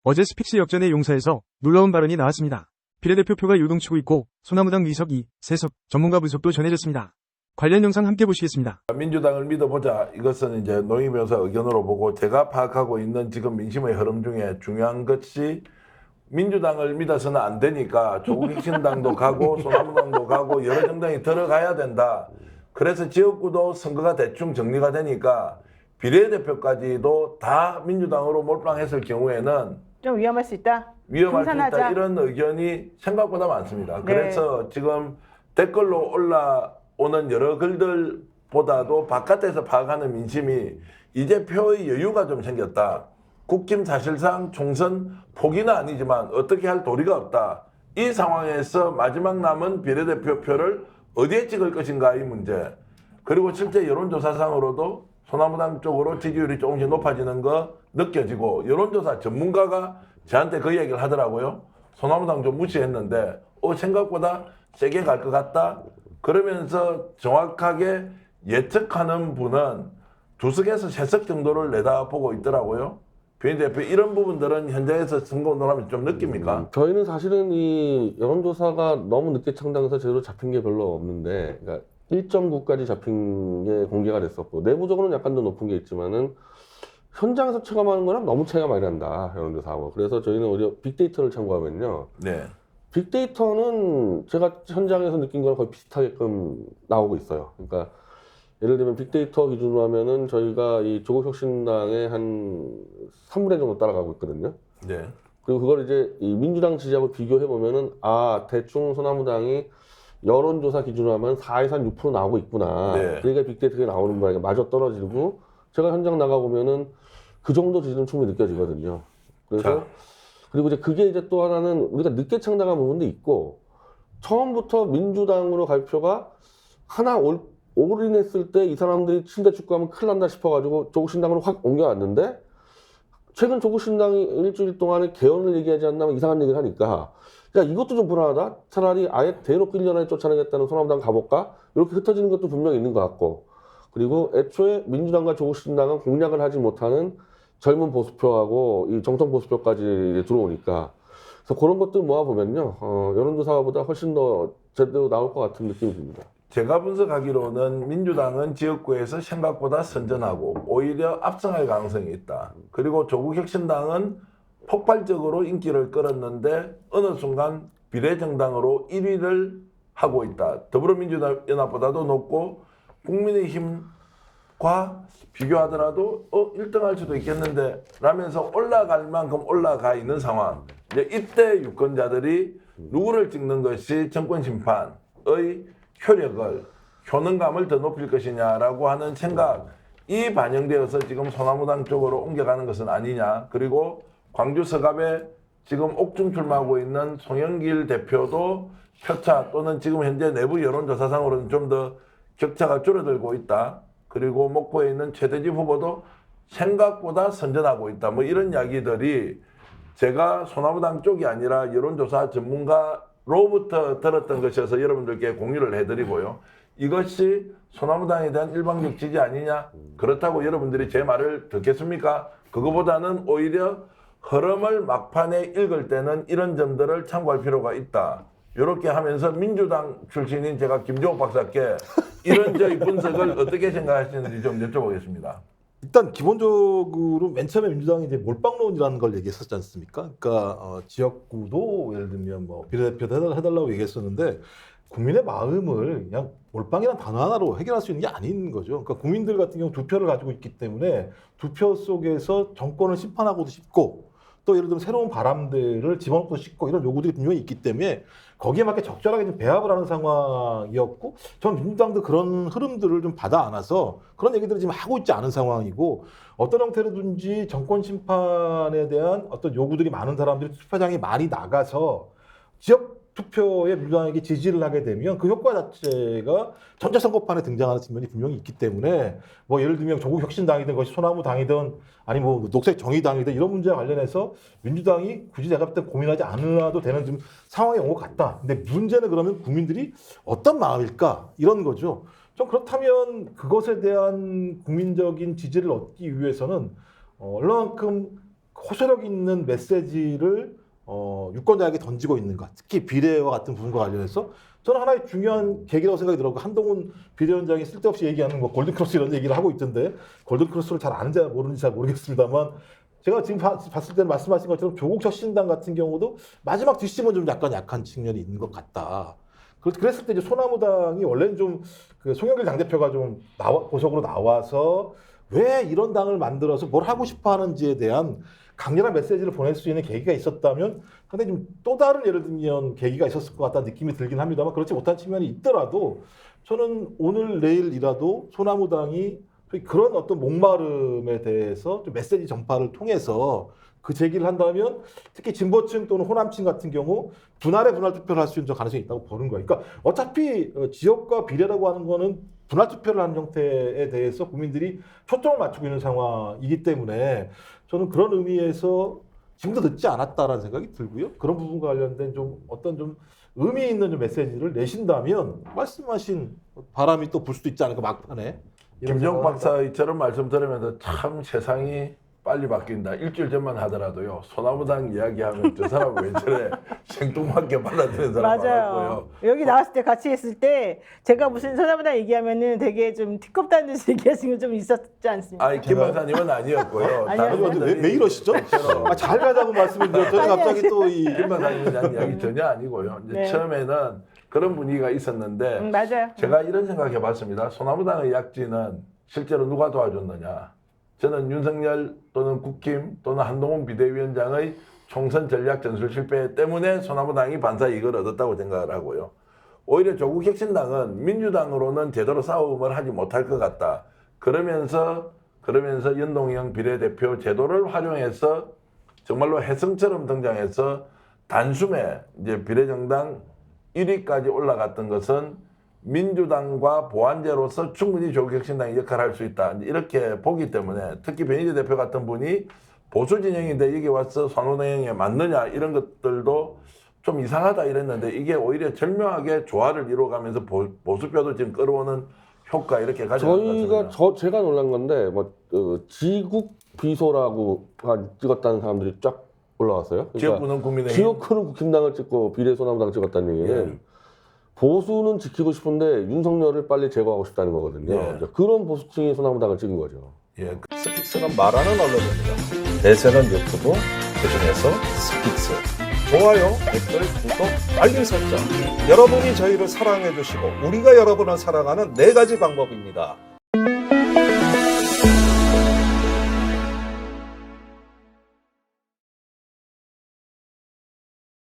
어제 스피치 역전의 용사에서 놀라운 발언이 나왔습니다. 비례대표표가 요동치고 있고 소나무당 의석 2, 3석 전문가 분석도 전해졌습니다. 관련 영상 함께 보시겠습니다. 민주당을 믿어보자. 이것은 이제 노영희 변호사 의견으로 보고 제가 파악하고 있는 지금 민심의 흐름 중에 중요한 것이 민주당을 믿어서는 안 되니까 조국 혁신당도 가고 소나무당도 가고 여러 정당이 들어가야 된다. 그래서 지역구도 선거가 대충 정리가 되니까 비례대표까지도 다 민주당으로 몰빵했을 경우에는 좀 위험할 수 있다? 위험할 수 분산하자. 있다. 이런 의견이 생각보다 많습니다. 네. 그래서 지금 댓글로 올라오는 여러 글들보다도 바깥에서 파악하는 민심이 이제 표의 여유가 좀 생겼다. 국힘 사실상 총선 포기는 아니지만 어떻게 할 도리가 없다. 이 상황에서 마지막 남은 비례대표 표를 어디에 찍을 것인가의 문제. 그리고 실제 여론조사상으로도 소나무당 쪽으로 지지율이 조금씩 높아지는 거 느껴지고 여론조사 전문가가 저한테 그 얘기를 하더라고요. 소나무당 좀 무시했는데 생각보다 세게 갈 것 같다. 그러면서 정확하게 예측하는 분은 2석에서 3석 정도를 내다보고 있더라고요. 비례대표 이런 부분들은 현장에서 선거운동하면 좀 느낍니까? 저희는 사실은 이 여론조사가 너무 늦게 창당해서 제대로 잡힌 게 별로 없는데, 그러니까 1.9까지 잡힌 게 공개가 됐었고, 내부적으로는 약간 더 높은 게 있지만은, 현장에서 체감하는 거랑 너무 차이가 많이 난다, 여론조사하고. 그래서 저희는 오히려 빅데이터를 참고하면요. 네. 빅데이터는 제가 현장에서 느낀 거랑 거의 비슷하게끔 나오고 있어요. 그러니까, 예를 들면 빅데이터 기준으로 하면은 저희가 이 조국혁신당의 한 3분의 1 정도 따라가고 있거든요. 네. 그리고 그걸 이제 이 민주당 지지하고 비교해 보면은 대충 소나무당이 여론조사 기준으로 하면 4에서 한 6% 나오고 있구나. 네. 그러니까 빅데이터가 나오는 거니까 마저 떨어지고 제가 현장 나가 보면은 그 정도 지지는 충분히 느껴지거든요. 그래서 그리고 이제 그게 이제 또 하나는 우리가 늦게 창당한 부분도 있고 처음부터 민주당으로 갈 표가 하나 올인했을 때 이 사람들이 친대 축구하면 큰일 난다 싶어가지고 조국신당으로 확 옮겨왔는데 최근 조국신당이 일주일 동안에 개헌을 얘기하지 않나면 이상한 얘기를 하니까 야 이것도 좀 불안하다. 차라리 아예 대놓고 1년 안에 쫓아내겠다는 소나무당 가볼까? 이렇게 흩어지는 것도 분명히 있는 것 같고 그리고 애초에 민주당과 조국신당은 공략을 하지 못하는 젊은 보수표하고 이 정통 보수표까지 들어오니까 그래서 그런 것들 모아보면요 여론조사보다 훨씬 더 제대로 나올 것 같은 느낌이 듭니다. 제가 분석하기로는 민주당은 지역구에서 생각보다 선전하고 오히려 압승할 가능성이 있다. 그리고 조국혁신당은 폭발적으로 인기를 끌었는데 어느 순간 비례정당으로 1위를 하고 있다. 더불어민주당 연합보다도 높고 국민의힘과 비교하더라도 1등 할 수도 있겠는데 라면서 올라갈 만큼 올라가 있는 상황. 이제 이때 유권자들이 누구를 찍는 것이 정권심판의 효력을, 효능감을 더 높일 것이냐라고 하는 생각이 반영되어서 지금 소나무당 쪽으로 옮겨가는 것은 아니냐. 그리고 광주 서갑에 지금 옥중 출마하고 있는 송영길 대표도 표차 또는 지금 현재 내부 여론조사상으로는 좀 더 격차가 줄어들고 있다. 그리고 목포에 있는 최대집 후보도 생각보다 선전하고 있다. 뭐 이런 이야기들이 제가 소나무당 쪽이 아니라 여론조사 전문가로부터 들었던 것이어서 여러분들께 공유를 해드리고요. 이것이 소나무당에 대한 일방적 지지 아니냐? 그렇다고 여러분들이 제 말을 듣겠습니까? 그거보다는 오히려 흐름을 막판에 읽을 때는 이런 점들을 참고할 필요가 있다. 이렇게 하면서 민주당 출신인 제가 김종욱 박사께 이런 저희 분석을 어떻게 생각하시는지 좀 여쭤보겠습니다. 일단 기본적으로 맨 처음에 민주당이 이제 몰빵론이라는 걸 얘기했었지 않습니까? 그러니까 지역구도 예를 들면 뭐 비례대표 해달라고 얘기했었는데 국민의 마음을 그냥 몰빵이라는 단어 하나로 해결할 수 있는 게 아닌 거죠. 그러니까 국민들 같은 경우 2표를 가지고 있기 때문에 2표 속에서 정권을 심판하고도 싶고 또 예를 들면 새로운 바람들을 집어넣고 싶고 이런 요구들이 분명히 있기 때문에 거기에 맞게 적절하게 좀 배합을 하는 상황이었고 전 민주당도 그런 흐름들을 좀 받아 안아서 그런 얘기들을 지금 하고 있지 않은 상황이고 어떤 형태로든지 정권 심판에 대한 어떤 요구들이 많은 사람들이 투표장에 많이 나가서 지역 투표에 민주당에게 지지를 하게 되면 그 효과 자체가 전체 선거판에 등장하는 측면이 분명히 있기 때문에 뭐 예를 들면 조국혁신당이든 것이 소나무당이든 아니 뭐 녹색정의당이든 이런 문제와 관련해서 민주당이 굳이 내가 볼 때 고민하지 않아도 되는 좀 상황에 온 것 같다. 근데 문제는 그러면 국민들이 어떤 마음일까 이런 거죠. 좀 그렇다면 그것에 대한 국민적인 지지를 얻기 위해서는 얼마만큼 호소력 있는 메시지를 유권자에게 던지고 있는가, 특히 비례와 같은 부분과 관련해서 저는 하나의 중요한 계기라고 생각이 들었고, 한동훈 비대위원장이 쓸데없이 얘기하는 뭐 골든크로스 이런 얘기를 하고 있던데, 골든크로스를 잘 아는지 모르는지 잘 모르겠습니다만, 제가 지금 봤을 때는 말씀하신 것처럼 조국 혁신당 같은 경우도 마지막 뒷심은 좀 약간 약한 측면이 있는 것 같다. 그랬을 때 이제 소나무당이 원래는 좀 그 송영길 당대표가 좀 고속으로 나와서 왜 이런 당을 만들어서 뭘 하고 싶어 하는지에 대한 강렬한 메시지를 보낼 수 있는 계기가 있었다면 상당히 좀 또 다른 예를 들면 계기가 있었을 것 같다는 느낌이 들긴 합니다만, 그렇지 못한 측면이 있더라도 저는 오늘 내일이라도 소나무당이 그런 어떤 목마름에 대해서 좀 메시지 전파를 통해서 그 제기를 한다면 특히 진보층 또는 호남층 같은 경우 분할 투표를 할 수 있는 가능성이 있다고 보는 거예요. 그러니까 어차피 지역과 비례라고 하는 거는 분할 투표를 하는 형태에 대해서 국민들이 초점을 맞추고 있는 상황이기 때문에 저는 그런 의미에서 지금도 늦지 않았다라는 생각이 들고요. 그런 부분과 관련된 좀 어떤 좀 의미 있는 좀 메시지를 내신다면 말씀하신 바람이 또 불 수도 있지 않을까, 막판에. 김정 박사처럼 말씀 들으면서 참 세상이 빨리 바뀐다. 일주일 전만 하더라도요, 소나무당 이야기하면 저 사람 왜 저래 생뚱맞게 받아들이는 사람 많았고요. 맞아요. 여기 나왔을 때 같이 했을 때 제가 무슨 소나무당 얘기하면은 되게 좀 티껍다는 듯이 얘기하시는 거 좀 있었지 않습니까? 아니, 김 박사님은 아니었고요. 아니요. 다른 분들이 왜 이러시죠? 잘 가자고 말씀을 드렸더니 갑자기 또 이 김 박사님에 대한 이야기 전혀 아니고요. 이제 네. 처음에는 그런 분위기가 있었는데 맞아요. 제가 이런 생각해봤습니다. 소나무당의 약진은 실제로 누가 도와줬느냐? 저는 윤석열 또는 국힘 또는 한동훈 비대위원장의 총선 전략 전술 실패 때문에 소나무당이 반사 이익을 얻었다고 생각을 하고요. 오히려 조국 혁신당은 민주당으로는 제대로 싸움을 하지 못할 것 같다. 그러면서 연동형 비례대표 제도를 활용해서 정말로 혜성처럼 등장해서 단숨에 이제 비례정당 1위까지 올라갔던 것은 민주당과 보완제로서 충분히 조국 혁신당이 역할을 할 수 있다. 이렇게 보기 때문에 특히 변희재 대표 같은 분이 보수 진영인데 여기 와서 선호당에 맞느냐 이런 것들도 좀 이상하다 이랬는데 이게 오히려 절묘하게 조화를 이루어가면서 보수표도 지금 끌어오는 효과 이렇게 가져가는 것 같습니다. 제가 놀란 건데 뭐 지국 비소라고 찍었다는 사람들이 쫙 올라왔어요. 그러니까 지역구는 국민의힘. 지역구는 국힘당을 찍고 비례 소나무당 찍었다는 얘기는 보수는 지키고 싶은데 윤석열을 빨리 제거하고 싶다는 거거든요. 예. 그런 보수층이 소나무당을 찍은 거죠. 예. 스픽스는 말하는 언론입니다. 대세는 유튜브, 그중에서 스픽스. 좋아요, 댓글, 구독, 알림 설정. 여러분이 저희를 사랑해 주시고 우리가 여러분을 사랑하는 4가지 방법입니다.